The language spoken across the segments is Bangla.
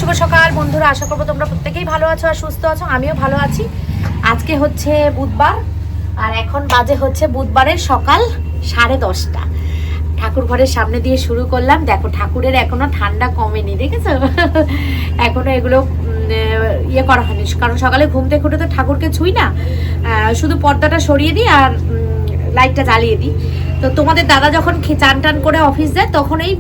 শুভ সকাল বন্ধুরা, আশা করবো তোমরা প্রত্যেকেই ভালো আছো আর সুস্থ আছো। আমিও ভালো আছি। আজকে হচ্ছে বুধবার আর এখন বাজে হচ্ছে বুধবারের সকাল 10:30। ঠাকুর ঘরের সামনে দিয়ে শুরু করলাম। দেখো ঠাকুরের এখনো ঠান্ডা কমেনি, দেখেছো? এখনো এগুলো ইয়ে করা হয়নি, কারণ সকালে ঘুম থেকে উঠে তো ঠাকুরকে ছুঁই না, শুধু পর্দাটা সরিয়ে দিই আর লাইটটা জ্বালিয়ে দিই। তো তোমাদের দাদা যখন চান টান করে অফিস যায় তখন এই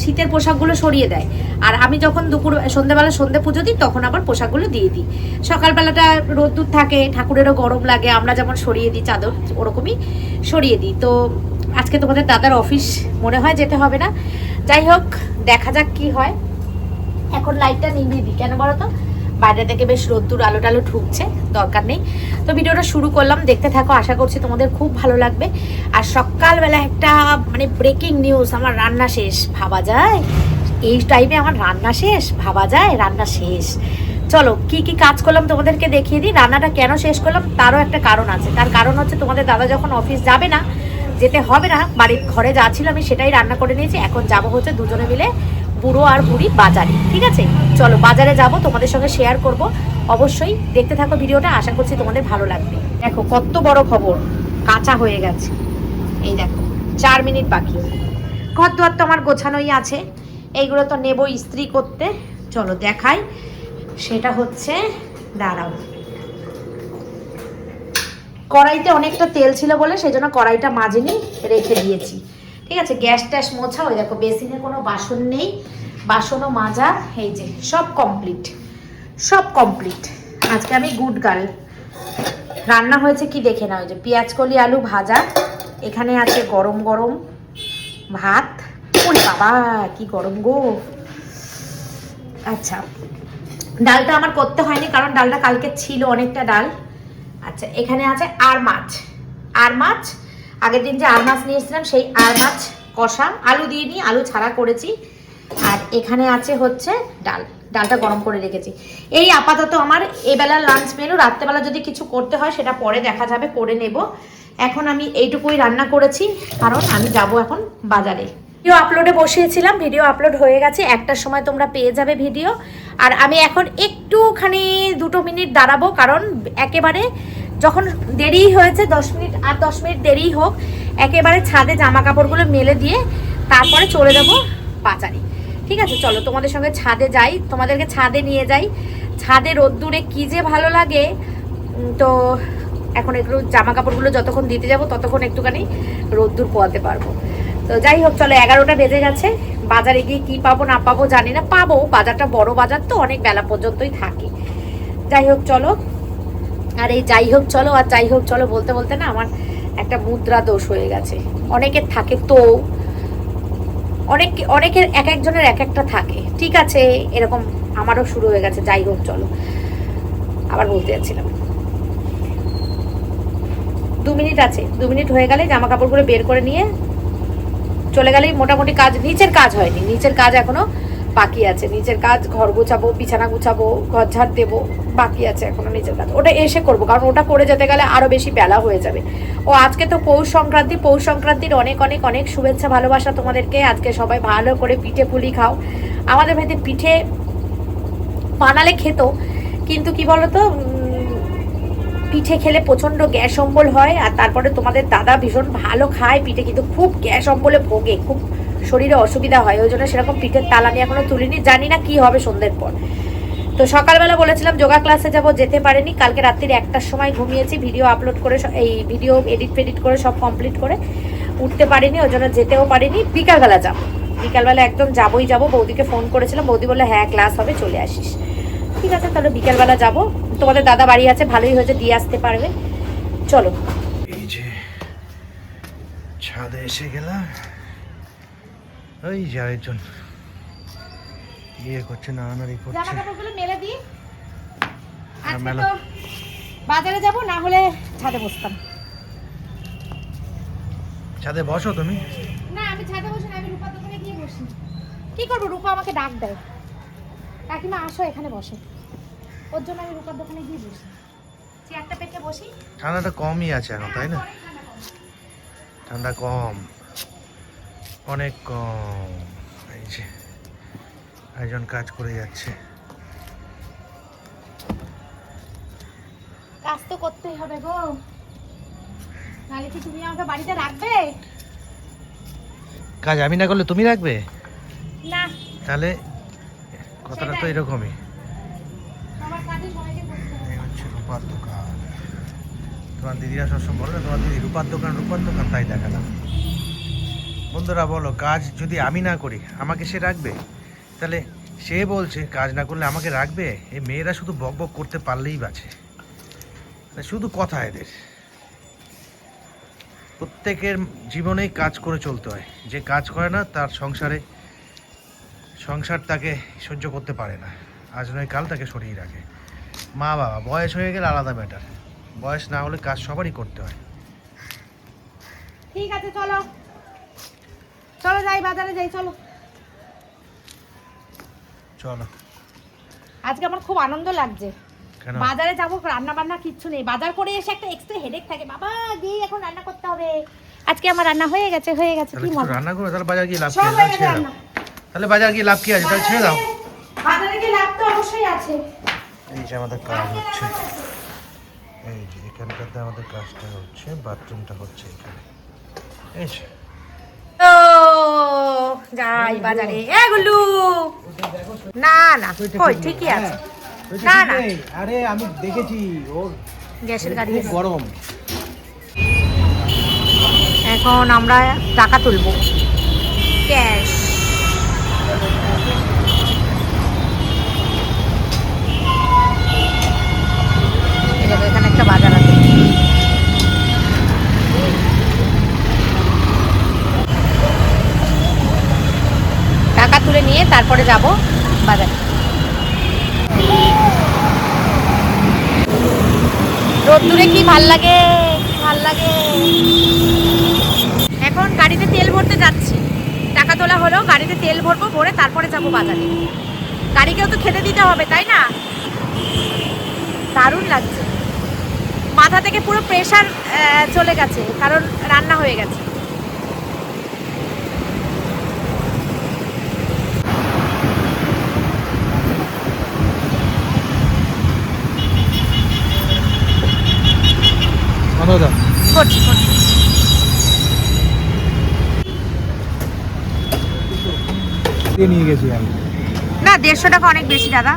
শীতের পোশাকগুলো সরিয়ে দেয়, আর আমি যখন দুপুর সন্ধ্যেবেলা সন্ধ্যে পুজো দিই তখন আবার পোশাকগুলো দিয়ে দিই। সকালবেলাটা রোদ্দুর থাকে, ঠাকুরেরও গরম লাগে, আমরা যেমন সরিয়ে দিই চাদর ওরকমই সরিয়ে দিই। তো আজকে তোমাদের দাদার অফিস মনে হয় যেতে হবে না, যাই হোক দেখা যাক কি হয়। এখন লাইটটা নিভিয়ে দিই, কেন বলো তো, বাইরে থেকে বেশ রোদ্দুর আলো টালো ঢুকছে, দরকার নেই। তো ভিডিওটা শুরু করলাম, দেখতে থাকো, আশা করছি তোমাদের খুব ভালো লাগবে। আর সকালবেলা একটা মানে ব্রেকিং নিউজ, আমার রান্না শেষ। ভাবা যায় এই টাইমে আমার রান্না শেষ? ভাবা যায় রান্না শেষ। চলো কি কি কাজ করলাম তোমাদেরকে দেখিয়ে দিই। রান্নাটা কেন শেষ করলাম তারও একটা কারণ আছে। তার কারণ হচ্ছে তোমাদের দাদা যখন অফিস যাবে না, যেতে হবে না, বাড়ির ঘরে যা ছিল আমি সেটাই রান্না করে নিয়েছি। এখন যাব হচ্ছে দুজনে মিলে বুড়ো আর বুড়ি বাজারে। ঠিক আছে, চলো বাজারে যাব, তোমাদের সঙ্গে শেয়ার করব। অবশ্যই দেখতে থাকো ভিডিওটা, আশা করছি তোমাদের ভালো লাগবে। দেখো কত বড় খবর, কাঁচা হয়ে গেছে। এই দেখো 4 মিনিট বাকি। ঘর দুয়ার তো আমার গোছানোই আছে, এইগুলো তো নেব ইস্ত্রি করতে। চলো দেখাই। সেটা হচ্ছে, দাঁড়াও, কড়াইতে অনেকটা তেল ছিল বলে সেই জন্য কড়াইটা মাজেনি, রেখে দিয়েছি। ঠিক আছে, গ্যাস ট্যাস মোছা, ওই দেখো বেসিনে কোনো বাসন নেই, বাসনও মাজা, এই যে সব কমপ্লিট, সব কমপ্লিট। আজকে আমি গুড গার্ল। রান্না হয়েছে কি দেখে না, ওই যে পেঁয়াজ কলি আলু ভাজা, এখানে আছে গরম গরম ভাত। ওরে বাবা কি গরম গো। আচ্ছা, ডালটা আমার করতে হয়নি কারণ ডালটা কালকে ছিল অনেকটা ডাল। আচ্ছা, এখানে আছে আর মাছ, আর মাছ, আগের দিন যে আর মাছ নিয়ে এসেছিলাম সেই আর মাছ কষা, আলু দিয়ে নিই, আলু ছাড়া করেছি। আর এখানে আছে হচ্ছে ডাল, ডালটা গরম করে রেখেছি। এই আপাতত আমার এবেলার লাঞ্চ মেনু। রাত্রেবেলা যদি কিছু করতে হয় সেটা পরে দেখা যাবে, করে নেব। এখন আমি এইটুকুই রান্না করেছি কারণ আমি যাব এখন বাজারে। ভিডিও আপলোডে বসিয়েছিলাম, ভিডিও আপলোড হয়ে গেছে, 1টার সময় তোমরা পেয়ে যাবে ভিডিও। আর আমি এখন একটুখানি 2 মিনিট দাঁড়াবো, কারণ একেবারে যখন দেরি হয়েছে 10 মিনিট, আর 10 মিনিট দেরি হোক, একেবারে ছাদে জামা কাপড়গুলো মেলে দিয়ে তারপরে চলে যাবো বাজারে। ঠিক আছে, চলো তোমাদের সঙ্গে ছাদে যাই, তোমাদেরকে ছাদে নিয়ে যাই। ছাদে রোদ্দুরে কি যে ভালো লাগে। তো এখন একটু জামা কাপড়গুলো যতক্ষণ দিতে যাব ততক্ষণ একটুখানি রোদ্দুর পোয়াতে পারবো। তো যাই হোক, চলো 11টা বেজে গেছে। বাজারে গিয়ে কি পাবো না পাবো জানি না, পাবো, বাজারটা বড় বাজার তো, অনেক বেলা পর্যন্তই থাকে। যাই হোক চলো। আর এই যাই হোক চলো আর যাই হোক চলো বলতে বলতে না আমার একটা মুদ্রা দোষ হয়ে গেছে। অনেকের থাকে তো, অনেকের এক একজনের এক একটা থাকে, ঠিক আছে, এরকম আমারও শুরু হয়ে গেছে। যাই হোক চলো, আবার বলতে যাচ্ছিলাম, 2 মিনিট আছে, 2 মিনিট হয়ে গেলে জামা কাপড়গুলো বের করে নিয়ে চলে গেলেই মোটামুটি কাজ। নিচের কাজ হয়নি, নিচের কাজ এখনো বাকি আছে। নিচের কাজ, ঘর গোছাবো, বিছানা গুছাবো, ঘর ঝাড় দেবো, বাকি আছে এখনো নিচের কাজ। ওটা এসে করবো, কারণ ওটা করে যেতে গেলে আরো বেশি বেলা হয়ে যাবে। ও আজকে তো পৌষ সংক্রান্তি, পৌষ সংক্রান্তির অনেক অনেক অনেক শুভেচ্ছা ভালোবাসা তোমাদেরকে। আজকে সবাই ভালো করে পিঠে পুলি খাও। আমাদের বাড়িতে পিঠে বানালে খেত, কিন্তু কি বলতো, পিঠে খেলে প্রচণ্ড গ্যাস অম্বল হয়। আর তারপরে তোমাদের দাদা ভীষণ ভালো খায় পিঠে, কিন্তু খুব গ্যাস অম্বলে ভোগে, খুব শরীরে অসুবিধা হয়। ওই জন্য সেরকম পিঠের তালানি এখনো তুলিনি, জানি না কি হবে সন্ধ্যের পর। তো সকালবেলা বলেছিলাম যোগা ক্লাসে যাব, যেতে পারিনি। কালকে রাত্রির 1টার সময় ঘুমিয়েছি, ভিডিও আপলোড করে, এই ভিডিও এডিট ফেডিট করে সব কমপ্লিট করে উঠতে পারিনি, ওই জন্য যেতেও পারিনি। বিকালবেলা যাবো, বিকালবেলা একদম যাবোই যাবো। বৌদিকে ফোন করেছিলাম, বৌদি বললে হ্যাঁ ক্লাস হবে, চলে আসিস। ঠিক আছে, তাহলে বিকেলবেলা যাব। তোমাদের দাদা বাড়ি আছে, ভালোই হয়েছে, দিয়ে আসতে পারবে। চলো, এই যে ছাদে এসে গেলাম। ওই যে আরেকজন ইয়ে করছে, নাড়ানাড়ি করছে। জামা কাপড়গুলো মেলে দিই, আজকে তো বাজারে যাব, না হলে ছাদে বসতাম। ছাদে বসো তুমি। না, আমি ছাদে বসি না, আমি রূপার দোকানে গিয়ে বসি। কি করবো, রূপা আমাকে ডাক দেয়, কাকিমা আসো এখানে বসো, ওর জন্য আমি রূপার দোকানে গিয়ে বসি, চেয়ারটা পেতে বসি। ঠান্ডাটা কমই আছে এখন, তাই না? ঠান্ডা কম, অনেক কম। এই যে একজন কাজ করে যাচ্ছে। কাজ তো করতেই হবে গো, নাহলে কি তুমি আমাকে বাড়িতে রাখবে? কাজ আমি না করলে তুমি রাখবে? না, তাহলে কথাটা তো সেটাই। এরকমই। আমার কাজে সবাইকে করতে হবে। এই হচ্ছে রূপার দোকান। তোমার দিদিরা সবসময় বলে না তোমার দিদি রূপার দোকান, তাই দেখালাম। বন্ধুরা বলো, কাজ যদি আমি না করি আমাকে সে রাখবে? তাহলে সে বলছে কাজ না করলে আমাকে রাখবে। এই মেয়েরা শুধু বক বক করতে পারলেই বাঁচে, শুধু কথা এদের। প্রত্যেকের জীবনেই কাজ করে চলতে হয়। যে কাজ করে না তার সংসার তাকে সহ্য করতে পারে না, আজ নয় কাল তাকে সরিয়ে রাখে। মা বাবা বয়স হয়ে গেলে আলাদা ম্যাটার, বয়স না হলে কাজ সবারই করতে হয়। ঠিক আছে, চলো চলো যাই, বাজারে যাই, চলো। চলো। আজকে আমার খুব আনন্দ লাগছে। কেন? বাজারে যাবো, রান্না বান্না কিচ্ছু নেই, বাজার করে এসে একটা এক্সট্রা হেডেক থাকে, বাবা গিয়ে এখন রান্না করতে হবে। আজকে আমার রান্না হয়ে গেছে তাহলে কি কিছু মজা। রান্না করো, তাহলে বাজার গিয়ে লাভ কি সব আছে? হয়ে তাহলে গেছে ছেড়ে দাও। রান্না। তাহলে বাজার গিয়ে লাভ কি আছে? তাহলে ছেড়ে দাও। বাজারে গিয়ে লাভ তো অবশ্যই আছে। এই যে আমাদের কাজ হচ্ছে, এই যে এখানটাতে আমাদের কাজটা হচ্ছে, বাথরুমটা হচ্ছে এখানে। এই যে ও যাই বাজারে, এ গুল্লু, না না কই ঠিকই আছে। না না, আরে আমি দেখেছি ওর গ্যাসের গাড়ি খুব এসে। গরম। এখন আমরা টাকা তুলবো, ক্যাশ। এখানে একটা বাজার আছে। টাকা তুলে নিয়ে তারপরে যাব বাজারে। রোদ্দুরে কি ভাল লাগে, ভাল লাগে। এখন গাড়িতে তেল ভরতে যাচ্ছি, টাকা তোলা হলো, গাড়িতে তেল ভরবো, ভরে তারপরে যাব বাজারে। গাড়িকেও তো খেতে দিতে হবে, তাই না? দারুণ লাগছে, মাথা থেকে পুরো প্রেশার চলে গেছে, কারণ রান্না হয়ে গেছে। করছি করছি। নিয়ে গেছি আমি। না 150 টাকা অনেক বেশি দাদা।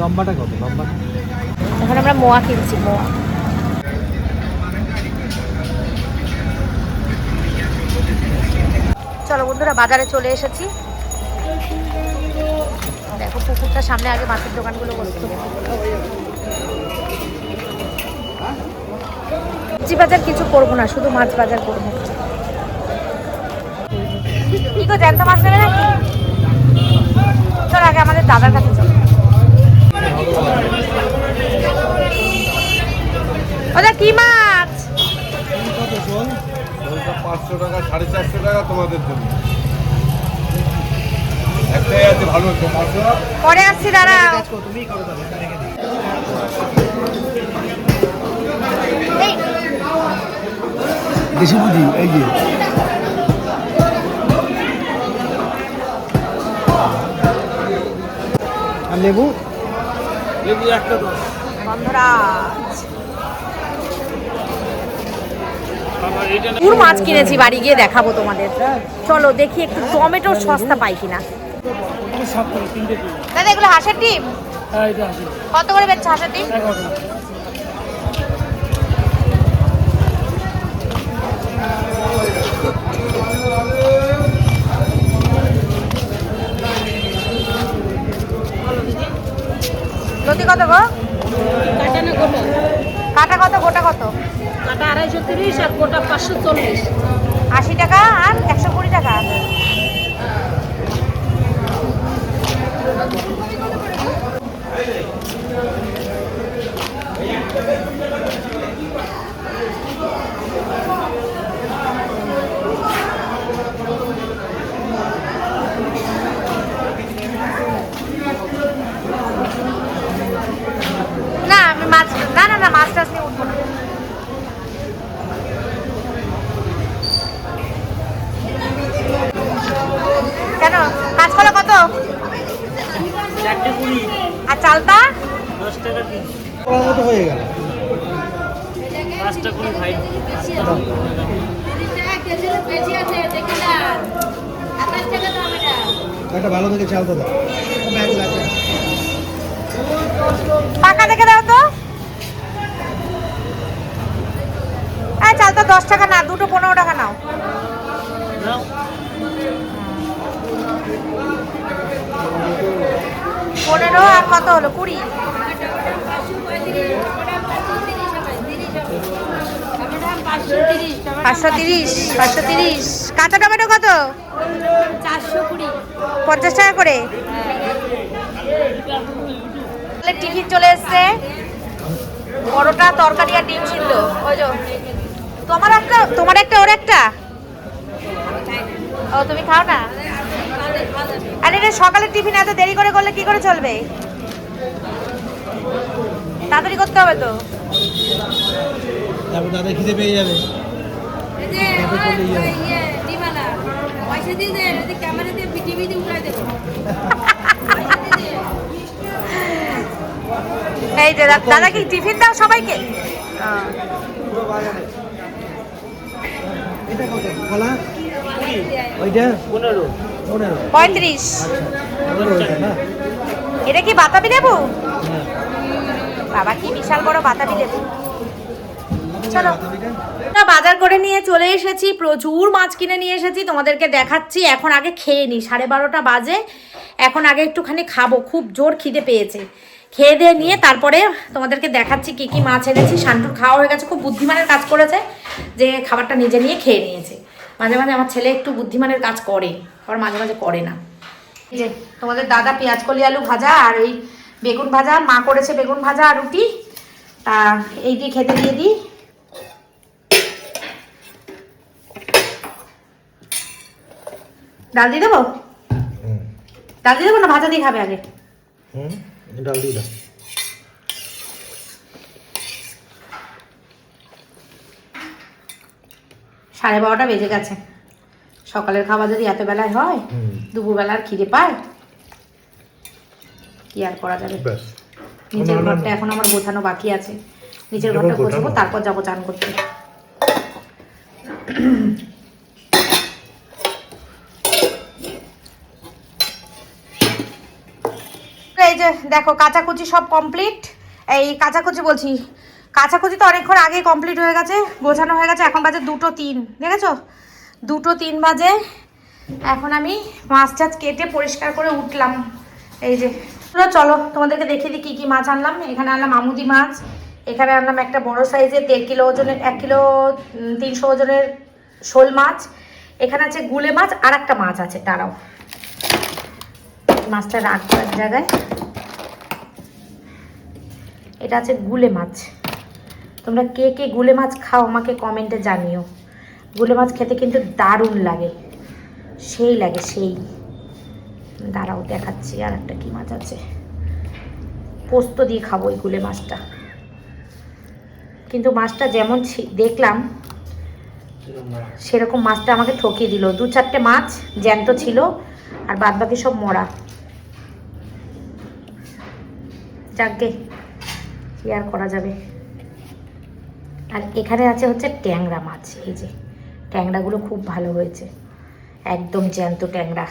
লম্বাটা কত? লম্বা এখন আমরা মোয়া কিনছি, মোয়া। চলো বন্ধুরা, বাজারে চলে এসেছি। দেখো পুকুরটার সামনে আগে মাছের দোকানগুলো বসতো। সবজি বাজার কিছু করবো না, শুধু মাছ বাজার করবো। কি গো, জ্যান্ত মাছ নেবে নাকি? চলো আগে আমাদের দাদার কাছে চলো। ওটা কি মাছ? 500 টাকা, 450 টাকা তোমাদের জন্য। একটাই আছে ভালো, পরে আসছি, দাঁড়াও। এই দেশি বুঝি, এই যে আর লেবু একটা তো গন্ধরাজ। পুরো মাছ কিনেছি, বাড়ি গিয়ে দেখাবো তোমাদের। চলো দেখি একটু টমেটো সস্তা পাই কিনা। দাদা এগুলো হাঁসের ডিম কত করে বেচছে? হাঁসের ডিম লতি কত গো? কাটা কত, গোটা কত? কাটা 230 আর গোটা 540। 80 টাকা আর 120 টাকা। না আমি মাছ, না না না, মাছ টাছ নিয়ে উঠবো না। কেন কাঁচকলা কত? আর চালতা? করার মতো হয়ে গেল। একটা ভালো থেকে চাল তো দাও। পাকা দেখে দাও তো। চালটা 10 টাকা না, দুটো 15 টাকা নাও। 15 আর কত হলো? 20। 530। কাঁচা টমেটো কত? 420। 50 টাকা করে। টিফিন চলে এসছে, পরোটা, তরকারি আর ডিম সিদ্ধ। ওই যে তোমার একটা ওর একটা। ও তুমি খাও না? আরে রে, সকালের টিফিন এত দেরি করে করলে কি করে চলবে? তাড়াতাড়ি করতে হবে তো। তারপর দাদা খিদে পেয়ে যাবে। এই যে দাদা কি টিফিন দাও সবাইকে? এটা কত? কলা? ওইটা 15। 35। আচ্ছা, না? এটা কি বাতাবি লেবু? বাবা কি বিশাল বড় বাতাবি লেবু। চলো, বাজার করে নিয়ে চলে এসেছি, প্রচুর মাছ কিনে নিয়ে এসেছি, তোমাদেরকে দেখাচ্ছি। এখন আগে খেয়ে নিই, 12:30 বাজে। এখন আগে একটুখানি খাবো, খুব জোর খিদে পেয়েছে। খেয়ে দিয়ে নিয়ে তারপরে তোমাদেরকে দেখাচ্ছি কি কি মাছ এনেছি। শান্তুর খাওয়া হয়ে গেছে, খুব বুদ্ধিমানের কাজ করেছে যে খাবারটা নিজে নিয়ে খেয়ে নিয়েছে। মাঝে মাঝে আমার ছেলে একটু বুদ্ধিমানের কাজ করে, আবার মাঝে মাঝে করে না। এই যে তোমাদের দাদা পেঁয়াজ কলি আলু ভাজা আর এই বেগুন ভাজা, মা করেছে বেগুন ভাজা আর রুটি, তা এই দিয়ে খেতে দিয়ে দিই। ডাল দিয়ে দেবো? ডাল দিয়ে দেবো না ভাজা দিয়ে খাবে আগে? ডাল দিয়ে দাও। সাড়ে 12টা বেজে গেছে। সকালের খাবার যদি এত বেলায় হয়, দুপুরবেলার খিদে পায়, কি আর করা যাবে। নিচের ঘরটা এখন আমার গোছানো বাকি আছে, নিচের ঘরটা গোছাবো, তারপর যাবো চান করতে। এই যে দেখো কাঁচাকুচি সব কমপ্লিট। এই কাঁচাকুচি বলছি, কাঁচাকুচি তো অনেকক্ষণ আগে কমপ্লিট হয়ে গেছে, গোছানো হয়ে গেছে। এখন বাজে 2:03, দেখেছো? 2:03 বাজে। এখন আমি মাছ টাছ কেটে পরিষ্কার করে উঠলাম। এই যে চলো তোমাদেরকে দেখিয়ে দিই কী কী মাছ আনলাম। এখানে আনলাম আমুদি মাছ, এখানে আনলাম একটা বড় সাইজের 1.5 কিলো ওজনের, 1 কিলো 300 ওজনের শোল মাছ। এখানে আছে গুলে মাছ, আর একটা মাছ আছে, তারাও মাছটা রাখবো এক জায়গায়। এটা আছে গুলে মাছ। তোমরা কে কে গুলে মাছ খাও আমাকে কমেন্টে জানিও। গুলে মাছ খেতে কিন্তু দারুণ লাগে, সেই লাগে সেই। দাঁড়াও দেখাচ্ছি, আর একটা কি মাছ আছে, পোস্ত দিয়ে খাবো এই গুলে মাছটা। কিন্তু মাছটা যেমন দেখলাম সেরকম মাছটা আমাকে ঠকিয়ে দিল। 2-4টে মাছ জ্যান্ত ছিল আর বাদ বাকি সব মরা। যাকগে, কি আর করা যাবে। আর এখানে আছে হচ্ছে ট্যাংরা মাছ। এই যে ট্যাংরাগুলো খুব ভালো হয়েছে, একদম জ্যান্ত ট্যাংরা।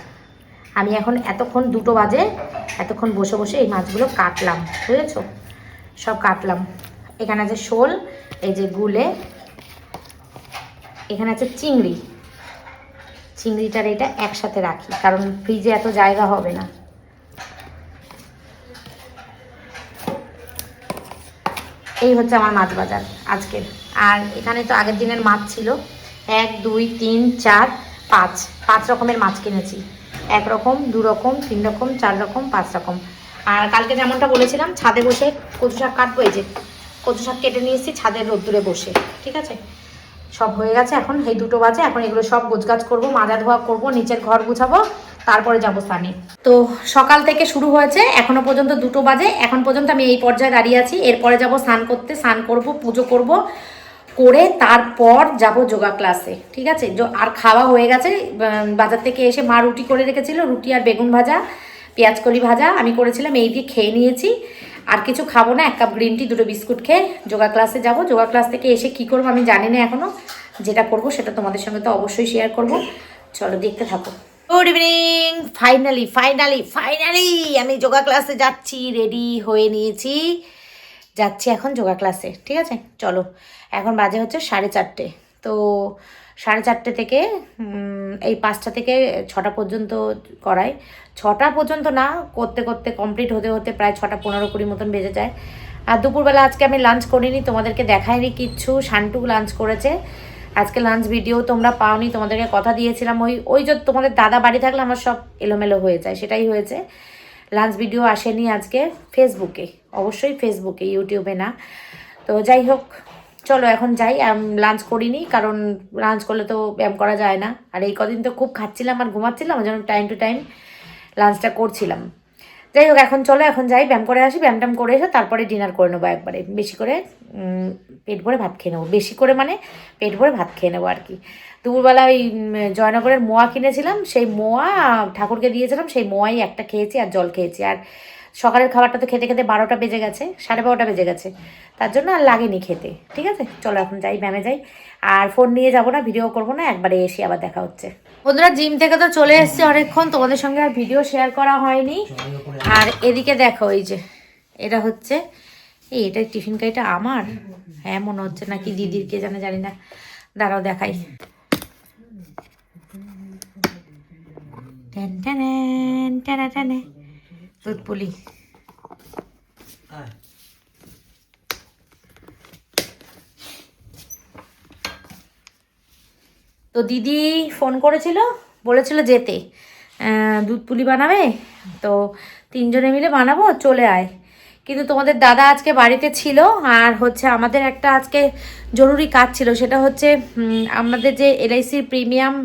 আমি এখন এতক্ষণ 2টো বাজে, এতক্ষণ বসে বসে এই মাছগুলো কাটলাম, বুঝেছো? সব কাটলাম। এখানে আছে শোল, এই যে গুলে, এখানে আছে চিংড়ি। চিংড়িটার এটা একসাথে রাখি, কারণ ফ্রিজে এত জায়গা হবে না। এই হচ্ছে আমার মাছ বাজার আজকের। আর এখানে তো আগের দিনের মাছ ছিল, 1, 2, 3, 4, 5 রকমের মাছ কিনেছি। 1 রকম, 2 রকম, 3 রকম, 4 রকম, 5 রকম। আর কালকে যেমনটা বলেছিলাম ছাদে বসে কচু শাক কাটবো। এই যে কচু শাক কেটে নিয়ে এসেছি ছাদের রোদ্দুরে বসে, ঠিক আছে? সব হয়ে গেছে। এখন এই 2টো বাজে, এখন এগুলো সব গোছগাছ করবো, মাজা ধোয়া করবো, নিচের ঘর গুছাবো, তারপরে যাবো স্নানে। তো সকাল থেকে শুরু হয়েছে, এখনো পর্যন্ত 2টো বাজে। এখন পর্যন্ত আমি এই পর্যায়ে দাঁড়িয়ে আছি। এরপরে যাব স্নান করতে, স্নান করবো, পুজো করব, করে তারপর যাব যোগা ক্লাসে, ঠিক আছে? আর খাওয়া হয়ে গেছে। বাজার থেকে এসে মা রুটি করে রেখেছিল, রুটি আর বেগুন ভাজা, পেঁয়াজ কলি ভাজা আমি করেছিলাম, এই দিয়ে খেয়ে নিয়েছি। আর কিছু খাবো না, 1 কাপ গ্রিন টি 2টো বিস্কুট খেয়ে যোগা ক্লাসে যাব। যোগা ক্লাস থেকে এসে কি করবো আমি জানি না এখনো, যেটা করব সেটা তোমাদের সঙ্গে তো অবশ্যই শেয়ার করব। চলো দেখতে থাকো। গুড ইভিনিং, ফাইনালি আমি যোগা ক্লাসে যাচ্ছি, রেডি হয়ে নিয়েছি, যাচ্ছি এখন যোগা ক্লাসে। ঠিক আছে, চলো। এখন বাজে হচ্ছে 4:30। তো 4:30 থেকে এই 5টা থেকে 6টা পর্যন্ত করায়। 6টা পর্যন্ত না, করতে করতে কমপ্লিট হতে হতে প্রায় 6টা 15-20 মতন বেজে যায়। আর দুপুরবেলা আজকে আমি লাঞ্চ করিনি, তোমাদেরকে দেখাইনি কিচ্ছু। শান্টু লাঞ্চ করেছে আজকে। লাঞ্চ ভিডিও তোমরা পাওনি, তোমাদেরকে কথা দিয়েছিলাম। ওই যে তোমাদের দাদা বাড়ি থাকলে আমার সব এলোমেলো হয়ে যায়, সেটাই হয়েছে। লাঞ্চ ভিডিও আসেনি আজকে ফেসবুকে, অবশ্যই ফেসবুকে, ইউটিউবে না। তো যাই হোক, চলো এখন যাই। লাঞ্চ করিনি, কারণ লাঞ্চ করলে তো ব্যায়াম করা যায় না। আর এই কদিন তো খুব খাচ্ছিলাম আর ঘুমাচ্ছিলাম, ওই জন্য টাইম টু টাইম লাঞ্চটা করছিলাম। যাই হোক, এখন চলো, এখন যাই, ব্যায়াম করে আসি। ব্যায়াম ট্যাম করে এসে তারপরে ডিনার করে নেবো একবারে। বেশি করে পেট ভরে ভাত খেয়ে নেবো, বেশি করে মানে পেট ভরে ভাত খেয়ে নেবো আর কি। দুপুরবেলা ওই জয়নগরের মোয়া কিনেছিলাম, সেই মোয়া ঠাকুরকে দিয়েছিলাম, সেই মোয়াই একটা খেয়েছি আর জল খেয়েছি। আর সকালের খাবারটা তো খেতে খেতে 12টা বেজে গেছে, 12:30 বেজে গেছে, তার জন্য আর লাগেনি খেতে। ঠিক আছে, চলো এখন যাই, ব্যায়ামে যাই। আর ফোন নিয়ে যাবো না, ভিডিও করবো না, একবারে এসে আবার দেখা হচ্ছে। বন্ধুরা, জিম থেকে তো চলে এসেছি অনেকক্ষণ, তোমাদের সঙ্গে আর ভিডিও শেয়ার করা হয়নি। আর এদিকে দেখো, এই যে এটা হচ্ছে, এটা টিফিন কাইটা আমার, হ্যাঁ মনে হচ্ছে, নাকি দিদির, কে জানি না, দাঁড়াও দেখাই। দুধ পুলি। তো দিদি ফোন করেছিল, বলেছিল যেতে, দুধ পুলি বানাবে, তো 3 জনে মিলে বানাবো, চলে আয়। কিন্তু তোমাদের দাদা আজকে বাড়িতে ছিল, আর হচ্ছে আমাদের একটা আজকে জরুরি কাজ ছিল। সেটা হচ্ছে আমাদের যে এলআইসির প্রিমিয়াম,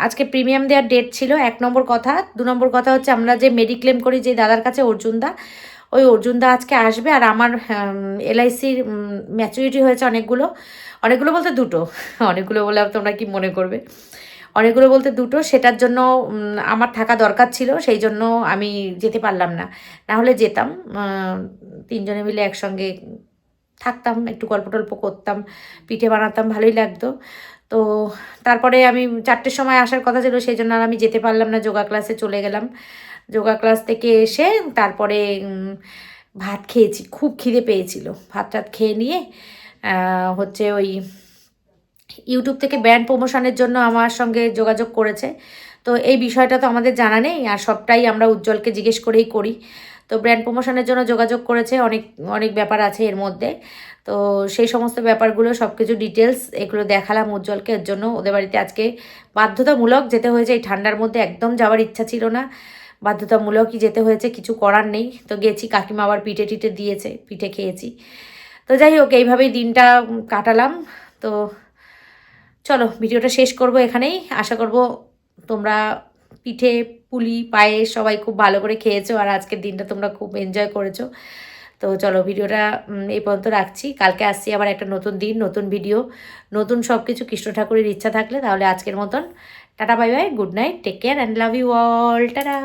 আজকে প্রিমিয়াম দেওয়ার ডেট ছিল, 1 নম্বর কথা। 2 নম্বর কথা হচ্ছে আমরা যে মেডিক্লেম করি যে দাদার কাছে, অর্জুনদা, ওই অর্জুনদা আজকে আসবে। আর আমার এলআইসির ম্যাচুরিটি হয়েছে অনেকগুলো বলতে 2টো, অনেকগুলো বলে তোমরা কি মনে করবে, অনেকগুলো বলতে 2টো। সেটার জন্য আমার থাকা দরকার ছিল, সেই জন্য আমি যেতে পারলাম না, না হলে যেতাম। 3 জনে মিলে একসঙ্গে থাকতাম, একটু গল্প টল্প করতাম, পিঠে বানাতাম, ভালোই লাগতো। তো তারপরে আমি 4টের সময় আসার কথা ছিল, সেই জন্য আর আমি যেতে পারলাম না, যোগা ক্লাসে চলে গেলাম। যোগা ক্লাস থেকে এসে তারপরে ভাত খেয়েছি, খুব খিদে পেয়েছিল। ভাত টাত খেয়ে নিয়ে হচ্ছে ওই ইউটিউব থেকে ব্র্যান্ড প্রমোশনের জন্য আমার সঙ্গে যোগাযোগ করেছে। তো এই বিষয়টা তো আমাদের জানা নেই, আর সবটাই আমরা উজ্জ্বলকে জিজ্ঞেস করেই করি। তো ব্র্যান্ড প্রমোশনের জন্য যোগাযোগ করেছে, অনেক ব্যাপার আছে এর মধ্যে। তো সেই সমস্ত ব্যাপারগুলো, সব কিছু ডিটেলস এগুলো দেখালাম উজ্জ্বলকে। এর জন্য ওদের বাড়িতে আজকে বাধ্যতামূলক যেতে হয়েছে। এই ঠান্ডার মধ্যে একদম যাওয়ার ইচ্ছা ছিল না, বাধ্যতামূলকই যেতে হয়েছে, কিছু করার নেই। তো গেছি, কাকিমা আবার পিঠে টিঠে দিয়েছে, পিঠে খেয়েছি। তো যাই হোক, এইভাবেই দিনটা কাটালাম। তো চলো, ভিডিওটা শেষ করব এখানেই। আশা করব তোমরা পিঠে, পুলি, পায়েস সবাই খুব ভালো করে খেয়েছো, আর আজকের দিনটা তোমরা খুব এনজয় করেছো। তো চলো, ভিডিওটা এই পর্যন্ত রাখছি। কালকে আসছি আবার একটা নতুন দিন, নতুন ভিডিও, নতুন সব কিছু। কৃষ্ণ ঠাকুরের ইচ্ছা থাকলে তাহলে আজকের মতন tata, bye bye, good night, take care and love you all, tata.